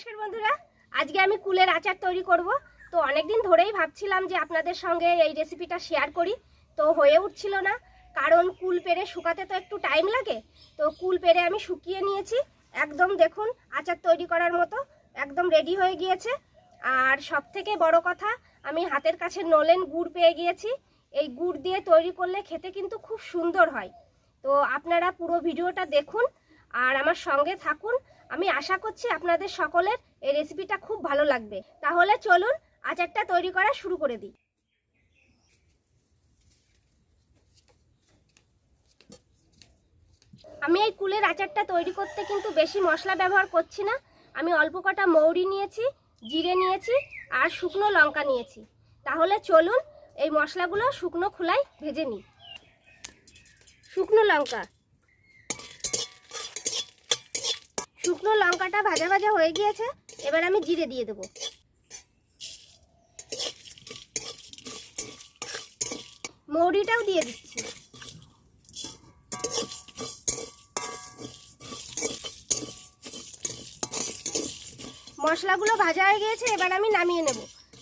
নমস্কার বন্ধুরা, আজকে আমি কুলের আচার তৈরি করব। তো অনেকদিন ধরেই ভাবছিলাম যে আপনাদের সঙ্গে এই রেসিপিটা শেয়ার করি, তো হয়ে উঠছিল না, কারণ কুল পেড়ে শুকাতে তো একটু টাইম লাগে। তো কুল পেড়ে আমি শুকিয়ে নিয়েছি, একদম দেখুন আচার তৈরি করার মতো একদম রেডি হয়ে গিয়েছে। আর সব থেকে বড় কথা, আমি হাতের কাছে নলেন গুড় পেয়ে গিয়েছি। এই গুড় দিয়ে তৈরি করলে খেতে কিন্তু খুব সুন্দর হয়। তো আপনারা পুরো ভিডিওটা দেখুন আর আমার সঙ্গে থাকুন। আমি আশা করছি আপনাদের সকলের এই রেসিপিটা খুব ভালো লাগবে। তাহলে চলুন আচারটা তৈরি করা শুরু করে দিই। আমি এই কুলের আচারটা তৈরি করতে কিন্তু বেশি মশলা ব্যবহার করছি না। আমি অল্প কটা মৌরি নিয়েছি, জিরে নিয়েছি আর শুকনো লঙ্কা নিয়েছি। তাহলে চলুন এই মশলাগুলো শুকনো খোলায় ভেজে নিই। শুকনো লঙ্কাটা ভাজা ভাজা হয়ে গিয়েছে, এবার আমি জিরে দিয়ে দেবো। মৌরিটাও দিয়ে দিচ্ছি। মশলাগুলো ভাজা হয়ে গিয়েছে, এবার আমি নামিয়ে নেব।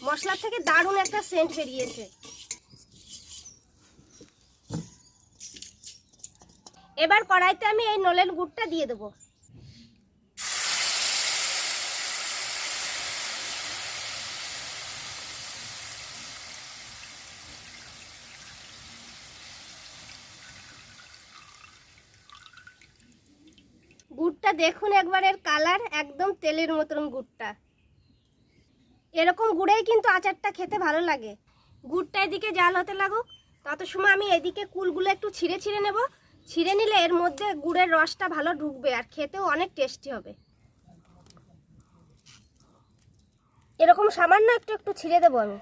মশলার থেকে দারুণ একটা সেন্ট বেরিয়েছে। এবার কড়াইতে আমি এই নলেন গুড়টা দিয়ে দেবো। গুড়টা দেখুন একবার, এর কালার একদম তেলের মতন গুড়টা। এরকম গুড়েই কিন্তু আচারটা খেতে ভালো লাগে। গুড়টা এদিকে জাল হতে লাগুক, তত সময় আমি এদিকে কুলগুলো একটু ছিঁড়ে নেব। ছিঁড়ে নিলে এর মধ্যে গুড়ের রসটা ভালো ঢুকবে আর খেতেও অনেক টেস্টি হবে। এরকম সামান্য একটু একটু ছিঁড়ে দেবো আমি।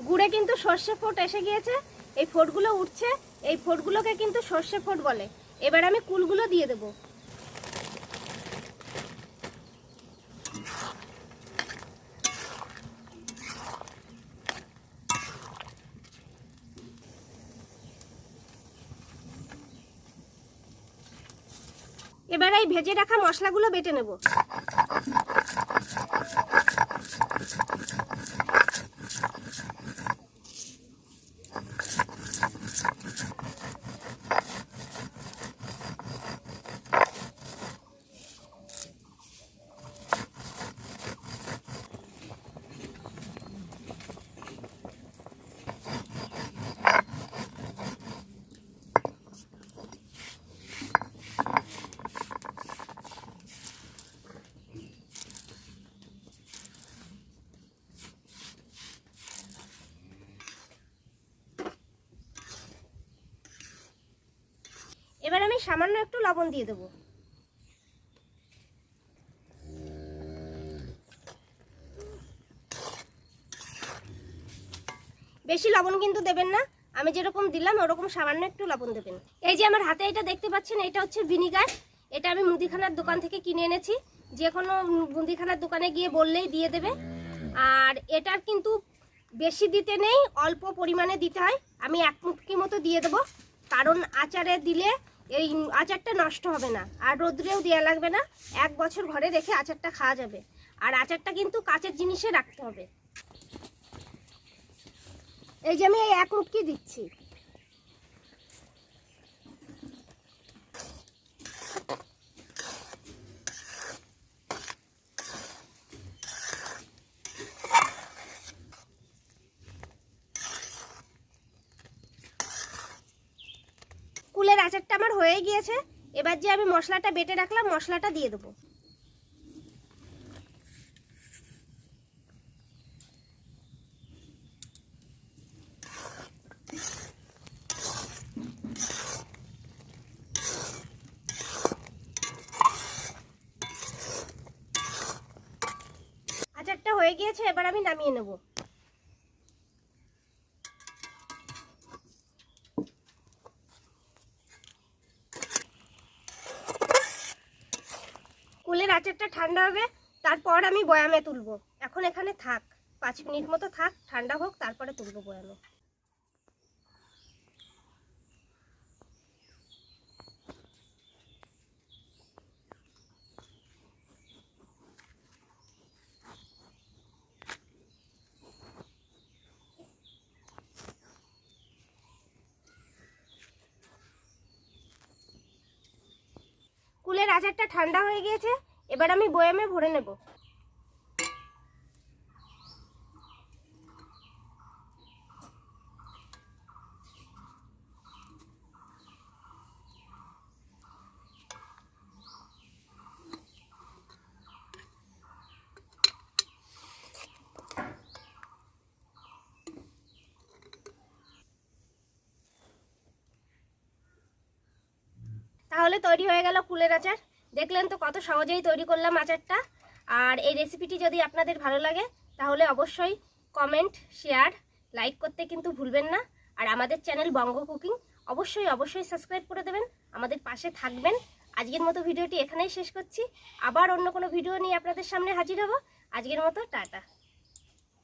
গুড়ে কিন্তু সর্ষে ফোট এসে গিয়েছে, এই ফোটগুলো উঠছে, এই ফোটগুলোকে কিন্তু সর্ষে ফোট বলে। এবার আমি কুলগুলো দিয়ে দেবো। এবার এই ভেজে রাখা মশলাগুলো বেটে নেব। এবার আমি সামান্য একটু লবণ দিয়ে দেবো। বেশি লবণ কিন্তু দেবেন না, আমি যেরকম দিলাম ওরকম সামান্য একটু লবণ দেবেন। এই যে আমার হাতে এটা দেখতে পাচ্ছেন, এটা হচ্ছে ভিনিগার। এটা আমি মুদিখানার দোকান থেকে কিনে এনেছি, যে কোনো মুদিখানার দোকানে গিয়ে বললেই দিয়ে দেবে। আর এটার কিন্তু বেশি দিতে নেই, অল্প পরিমাণে দিতে হয়। আমি এক মুটকি মতো দিয়ে দেবো, কারণ আচারে দিলে এই আচারটা নষ্ট হবে না আর রোদ্রেও দেওয়া লাগবে না। 1 বছর ঘরে রেখে আচারটা খাওয়া যাবে। আর আচারটা কিন্তু কাঁচের জিনিসে রাখতে হবে। এই যে আমি এই 1 মুটকি দিচ্ছি। কুলের আচারটা আমার হয়ে গিয়েছে। এবার যে আমি মশলাটা বেটে রাখলাম, মশলাটা দিয়ে দেবো। আচারটা হয়ে গিয়েছে, এবার আমি নামিয়ে নেব। কুলের আচারটা ঠান্ডা হবে, তারপর আমি বয়ামে তুলবো। এখন এখানে থাক। 5 মিনিট মতো থাক, ঠান্ডা হোক, তারপরে তুলবো বয়ামে। কুলের আচারটা ঠান্ডা হয়ে গিয়েছে, এবার আমি বয়ামে ভরে নেব। তাহলে তৈরি হয়ে গেল কুলের আচার। দেখলেন তো কত সহজেই তৈরি করলাম আচারটা। আর এই রেসিপিটি যদি আপনাদের ভালো লাগে তাহলে অবশ্যই কমেন্ট, শেয়ার, লাইক করতে কিন্তু ভুলবেন না। আর আমাদের চ্যানেল বঙ্গ কুকিং অবশ্যই সাবস্ক্রাইব করে দেবেন, আমাদের পাশে থাকবেন। আজকের মতো ভিডিওটি এখানেই শেষ করছি, আবার অন্য কোনো ভিডিও নিয়ে আপনাদের সামনে হাজির হব। আজকের মতো টাটা।